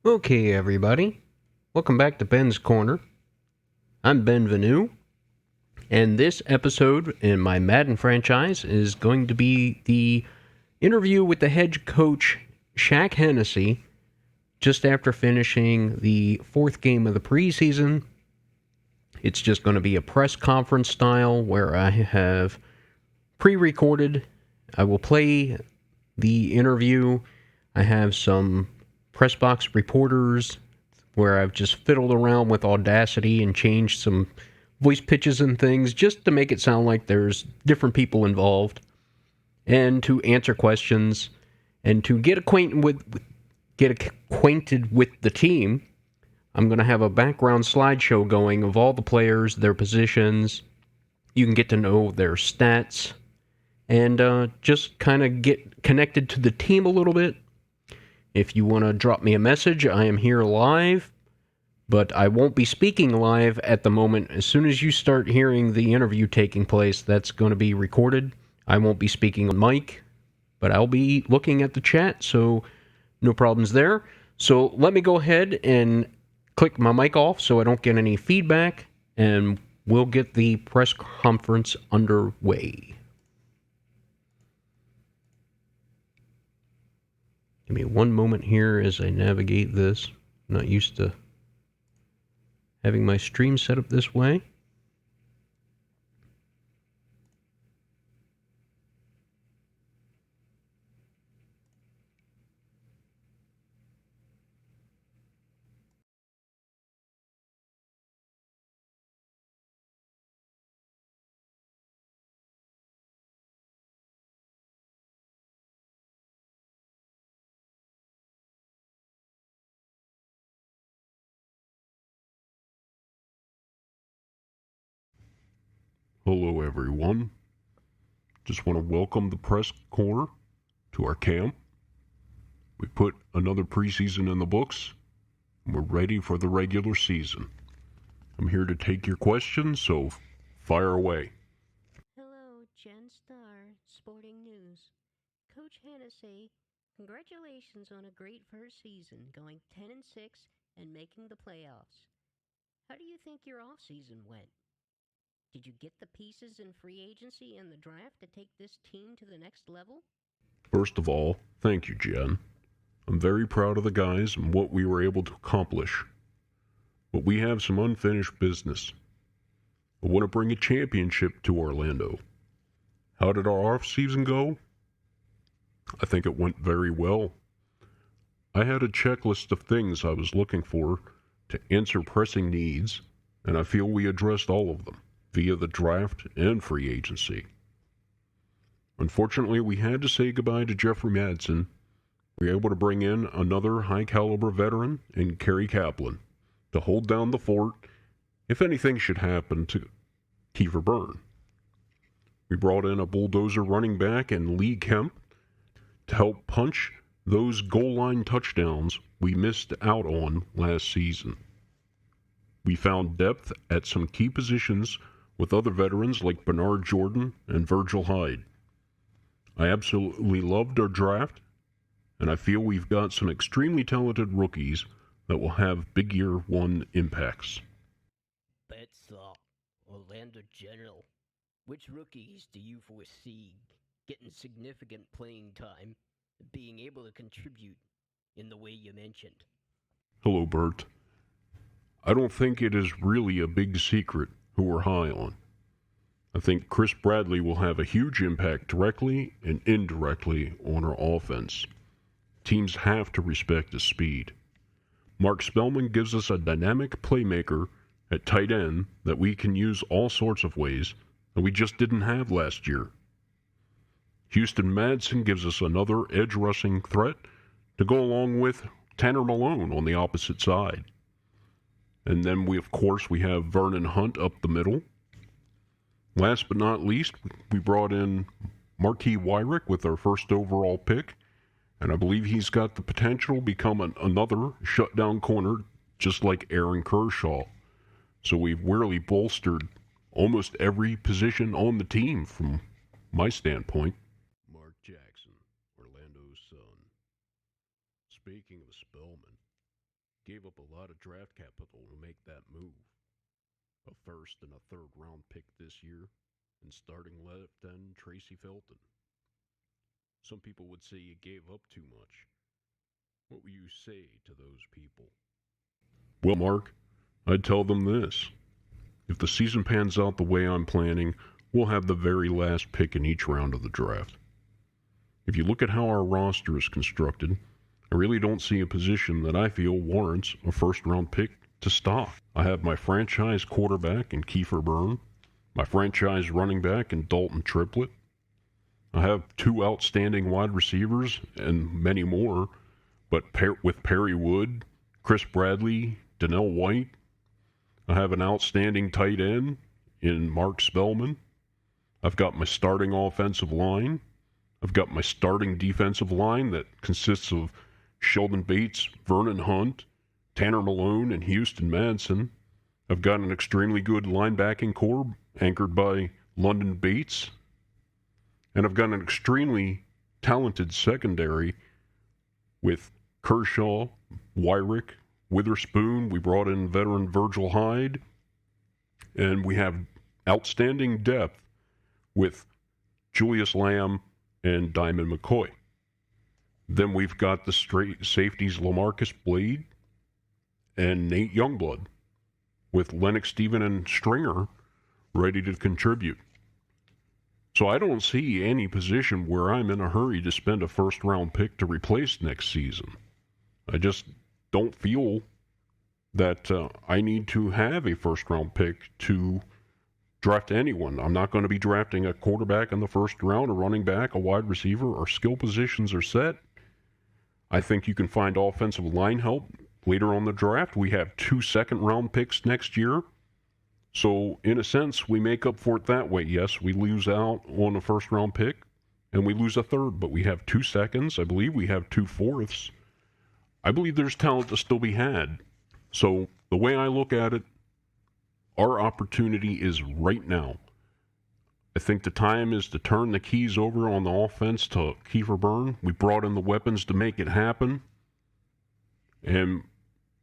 Okay, everybody. Welcome back to Ben's Corner. I'm Ben Vanu, and this episode in my Madden franchise is going to be the interview with the head coach, Shaq Hennessey, just after finishing the fourth game of the preseason. It's just going to be a press conference style where I have pre-recorded. I will play the interview. I have some press box reporters where I've just fiddled around with Audacity and changed some voice pitches and things just to make it sound like there's different people involved, and to answer questions and to get acquainted with the team. I'm going to have a background slideshow going of all the players, their positions. You can get to know their stats and just kind of get connected to the team a little bit. If you want to drop me a message, I am here live, but I won't be speaking live at the moment. As soon as you start hearing the interview taking place, that's going to be recorded. I won't be speaking on mic, but I'll be looking at the chat, so no problems there. So let me go ahead and click my mic off so I don't get any feedback, and we'll get the press conference underway. Give me one moment here as I navigate this. I'm not used to having my stream set up this way. Hello, everyone. Just want to welcome the press corner to our camp. We put another preseason in the books, and we're ready for the regular season. I'm here to take your questions, so fire away. Hello, Gen Star Sporting News. Coach Hennessey, congratulations on a great first season, going 10-6 and making the playoffs. How do you think your offseason went? Did you get the pieces in free agency and the draft to take this team to the next level? First of all, thank you, Jen. I'm very proud of the guys and what we were able to accomplish. But we have some unfinished business. I want to bring a championship to Orlando. How did our offseason go? I think it went very well. I had a checklist of things I was looking for to answer pressing needs, and I feel we addressed all of them via the draft and free agency. Unfortunately, we had to say goodbye to Jeffrey Madsen. We were able to bring in another high-caliber veteran in Kerry Kaplan to hold down the fort if anything should happen to Kiefer Byrne. We brought in a bulldozer running back in Lee Kemp to help punch those goal line touchdowns we missed out on last season. We found depth at some key positions with other veterans like Bernard Jordan and Virgil Hyde. I absolutely loved our draft, and I feel we've got some extremely talented rookies that will have big year one impacts. That's Orlando General. Which rookies do you foresee getting significant playing time, being able to contribute in the way you mentioned? Hello, Bert. I don't think it is really a big secret who we're high on. I think Chris Bradley will have a huge impact directly and indirectly on our offense. Teams have to respect his speed. Mark Spellman gives us a dynamic playmaker at tight end that we can use all sorts of ways that we just didn't have last year. Houston Madsen gives us another edge rushing threat to go along with Tanner Malone on the opposite side. And then we have Vernon Hunt up the middle. Last but not least, we brought in Marquis Wyrick with our first overall pick, and I believe he's got the potential to become another shutdown corner just like Aaron Kershaw. So we've really bolstered almost every position on the team from my standpoint. Mark Jackson, Orlando's son. Speaking of Spellman, gave up a lot of draft capital to make that move. A first and a third round pick this year, and starting left end Tracy Felton. Some people would say you gave up too much. What would you say to those people? Well, Mark, I'd tell them this. If the season pans out the way I'm planning, we'll have the very last pick in each round of the draft. If you look at how our roster is constructed, I really don't see a position that I feel warrants a first-round pick to stock. I have my franchise quarterback in Kiefer Byrne, my franchise running back in Dalton Triplett. I have two outstanding wide receivers and many more, but with Perry Wood, Chris Bradley, Donnell White. I have an outstanding tight end in Mark Spellman. I've got my starting offensive line. I've got my starting defensive line that consists of Sheldon Bates, Vernon Hunt, Tanner Malone, and Houston Madsen. I've got an extremely good linebacking core anchored by London Bates. And I've got an extremely talented secondary with Kershaw, Wyrick, Witherspoon. We brought in veteran Virgil Hyde. And we have outstanding depth with Julius Lamb and Diamond McCoy. Then we've got the straight safeties Lamarcus Blade and Nate Youngblood, with Lennox Steven and Stringer ready to contribute. So I don't see any position where I'm in a hurry to spend a first-round pick to replace next season. I just don't feel that I need to have a first-round pick to draft anyone. I'm not going to be drafting a quarterback in the first round, a running back, a wide receiver. Our skill positions are set. I think you can find offensive line help later on the draft. We have 2 second-round picks next year. So, in a sense, we make up for it that way. Yes, we lose out on a first-round pick, and we lose a third, but we have 2 seconds. I believe we have 2 fourths. I believe there's talent to still be had. So, the way I look at it, our opportunity is right now. I think the time is to turn the keys over on the offense to Kiefer Byrne. We brought in the weapons to make it happen. And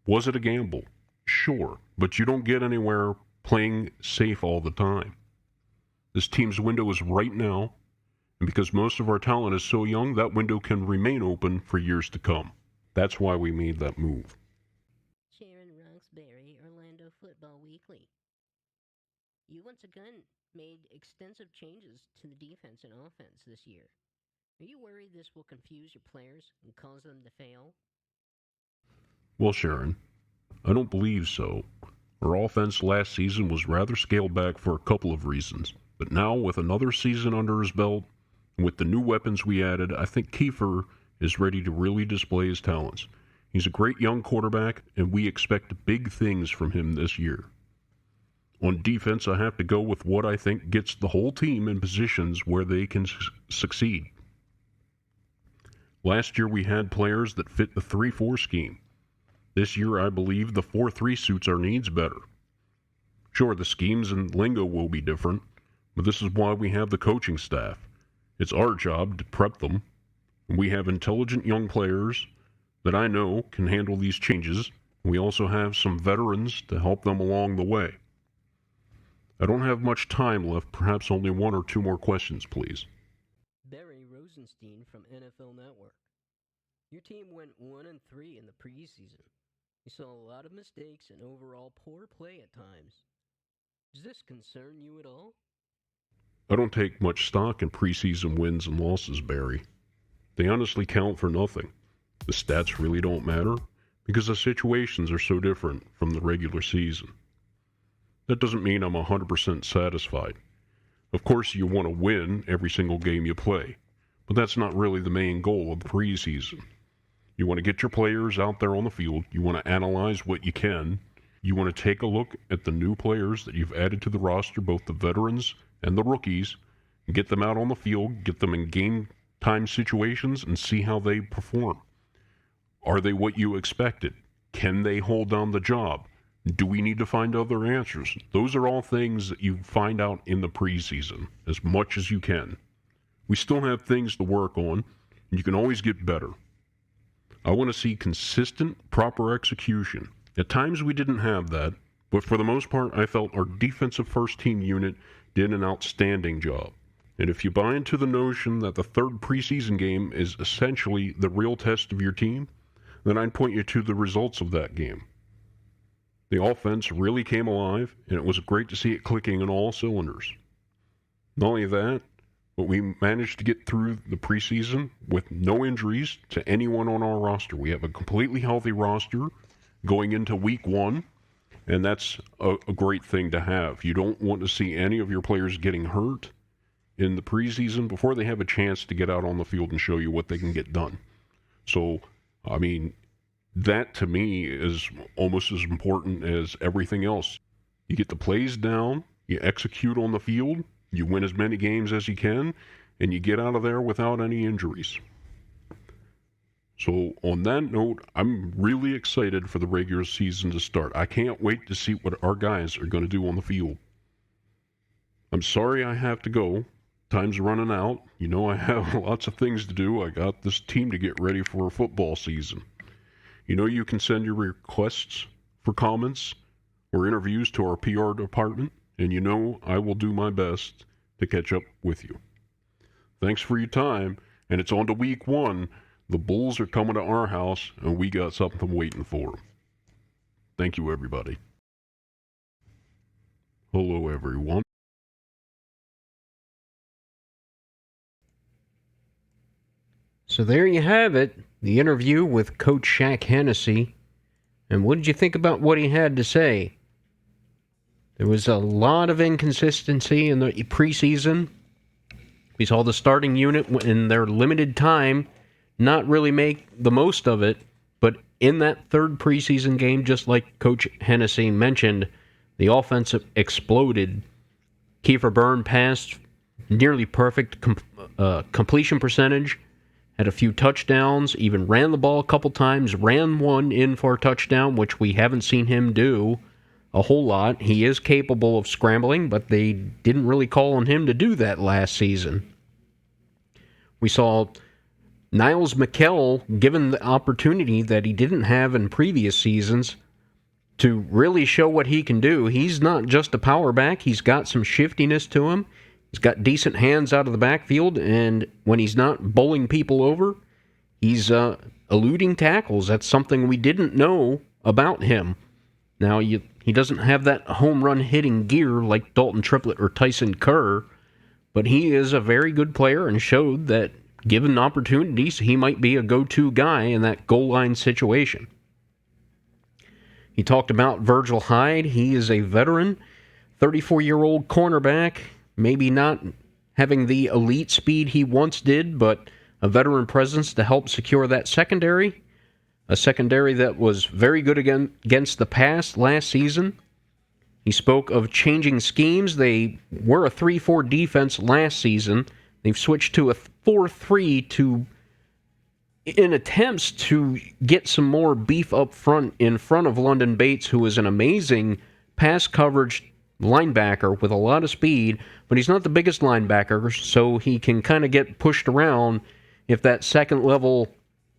was it a gamble? Sure. But you don't get anywhere playing safe all the time. This team's window is right now. And because most of our talent is so young, that window can remain open for years to come. That's why we made that move. Sharon Roxbury, Orlando Football Weekly. You once again made extensive changes to the defense and offense this year. Are you worried this will confuse your players and cause them to fail? Well, Sharon, I don't believe so. Our offense last season was rather scaled back for a couple of reasons. But now, with another season under his belt, and with the new weapons we added, I think Kiefer is ready to really display his talents. He's a great young quarterback, and we expect big things from him this year. On defense, I have to go with what I think gets the whole team in positions where they can succeed. Last year, we had players that fit the 3-4 scheme. This year, I believe the 4-3 suits our needs better. Sure, the schemes and lingo will be different, but this is why we have the coaching staff. It's our job to prep them. We have intelligent young players that I know can handle these changes. We also have some veterans to help them along the way. I don't have much time left, perhaps only 1 or 2 more questions, please. Barry Rosenstein from NFL Network. Your team went 1-3 in the preseason. You saw a lot of mistakes and overall poor play at times. Does this concern you at all? I don't take much stock in preseason wins and losses, Barry. They honestly count for nothing. The stats really don't matter because the situations are so different from the regular season. That doesn't mean I'm 100% satisfied. Of course, you want to win every single game you play, but that's not really the main goal of the preseason. You want to get your players out there on the field. You want to analyze what you can. You want to take a look at the new players that you've added to the roster, both the veterans and the rookies, and get them out on the field, get them in game time situations, and see how they perform. Are they what you expected? Can they hold down the job? Do we need to find other answers? Those are all things that you find out in the preseason as much as you can. We still have things to work on, and you can always get better. I want to see consistent, proper execution. At times we didn't have that, but for the most part, I felt our defensive first-team unit did an outstanding job. And if you buy into the notion that the third preseason game is essentially the real test of your team, then I'd point you to the results of that game. The offense really came alive, and it was great to see it clicking on all cylinders. Not only that, but we managed to get through the preseason with no injuries to anyone on our roster. We have a completely healthy roster going into week 1, and that's a great thing to have. You don't want to see any of your players getting hurt in the preseason before they have a chance to get out on the field and show you what they can get done. So, I mean, that to me is almost as important as everything else. You get the plays down, you execute on the field, you win as many games as you can, and you get out of there without any injuries. So on that note, I'm really excited for the regular season to start. I can't wait to see what our guys are going to do on the field. I'm sorry I have to go. Time's running out. You know I have lots of things to do. I got this team to get ready for football season. You know you can send your requests for comments or interviews to our PR department, and you know I will do my best to catch up with you. Thanks for your time, and it's on to week 1. The Bulls are coming to our house, and we got something waiting for them. Thank you, everybody. Hello, everyone. So there you have it, the interview with Coach Shaq Hennessey. And what did you think about what he had to say? There was a lot of inconsistency in the preseason. We saw the starting unit in their limited time not really make the most of it, but in that third preseason game, just like Coach Hennessey mentioned, the offense exploded. Kiefer Byrne passed nearly perfect completion percentage, had a few touchdowns, even ran the ball a couple times, ran one in for a touchdown, which we haven't seen him do a whole lot. He is capable of scrambling, but they didn't really call on him to do that last season. We saw Niles McKell given the opportunity that he didn't have in previous seasons to really show what he can do. He's not just a power back. He's got some shiftiness to him. He's got decent hands out of the backfield, and when he's not bowling people over, he's eluding tackles. That's something we didn't know about him. Now, he doesn't have that home run hitting gear like Dalton Triplett or Tyson Kerr, but he is a very good player and showed that given opportunities, he might be a go-to guy in that goal line situation. He talked about Virgil Hyde. He is a veteran, 34-year-old cornerback, maybe not having the elite speed he once did, but a veteran presence to help secure that secondary. A secondary that was very good against the pass last season. He spoke of changing schemes. They were a 3-4 defense last season. They've switched to a 4-3 in attempts to get some more beef up front in front of London Bates, who is an amazing pass coverage linebacker with a lot of speed, but he's not the biggest linebacker, so he can kind of get pushed around. If that second-level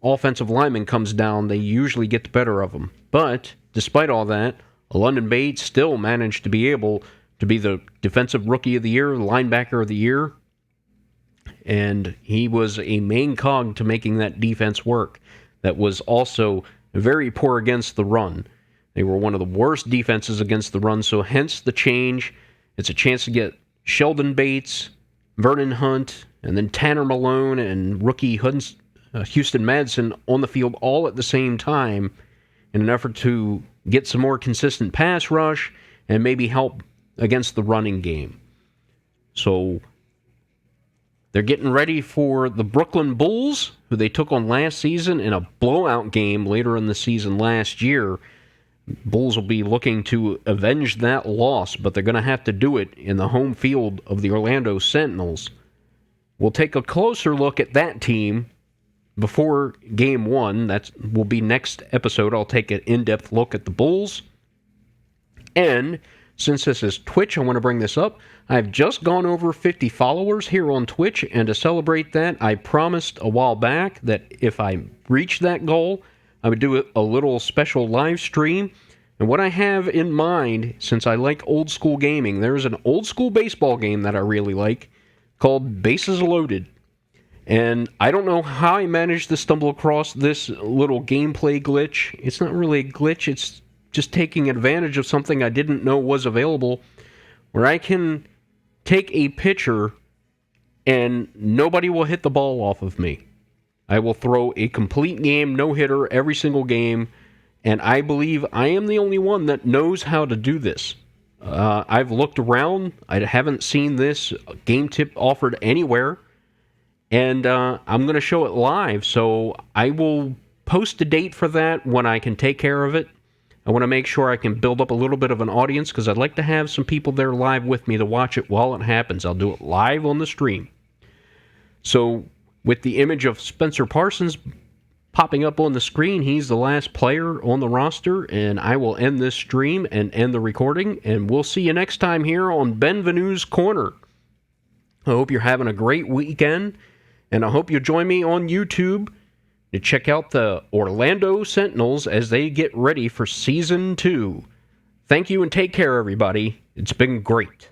offensive lineman comes down, they usually get the better of him. But despite all that, London Bates still managed to be able to be the Defensive Rookie of the Year, Linebacker of the Year, and he was a main cog to making that defense work. That was also very poor against the run. They were one of the worst defenses against the run, so hence the change. It's a chance to get Sheldon Bates, Vernon Hunt, and then Tanner Malone and rookie Houston Madsen on the field all at the same time in an effort to get some more consistent pass rush and maybe help against the running game. So they're getting ready for the Brooklyn Bulls, who they took on last season in a blowout game later in the season last year. Bulls will be looking to avenge that loss, but they're going to have to do it in the home field of the Orlando Sentinels. We'll take a closer look at that team before Game 1. That will be next episode. I'll take an in-depth look at the Bulls. And since this is Twitch, I want to bring this up. I've just gone over 50 followers here on Twitch, and to celebrate that, I promised a while back that if I reached that goal, I would do a little special live stream. And what I have in mind, since I like old school gaming, there's an old school baseball game that I really like called Bases Loaded. And I don't know how I managed to stumble across this little gameplay glitch. It's not really a glitch, it's just taking advantage of something I didn't know was available, where I can take a pitcher and nobody will hit the ball off of me. I will throw a complete game, no-hitter, every single game, and I believe I am the only one that knows how to do this. I've looked around. I haven't seen this game tip offered anywhere, and I'm going to show it live, so I will post a date for that when I can take care of it. I want to make sure I can build up a little bit of an audience because I'd like to have some people there live with me to watch it while it happens. I'll do it live on the stream. So with the image of Spencer Parsons popping up on the screen, he's the last player on the roster, and I will end this stream and end the recording, and we'll see you next time here on Benvenue's Corner. I hope you're having a great weekend, and I hope you join me on YouTube to check out the Orlando Sentinels as they get ready for Season 2. Thank you and take care, everybody. It's been great.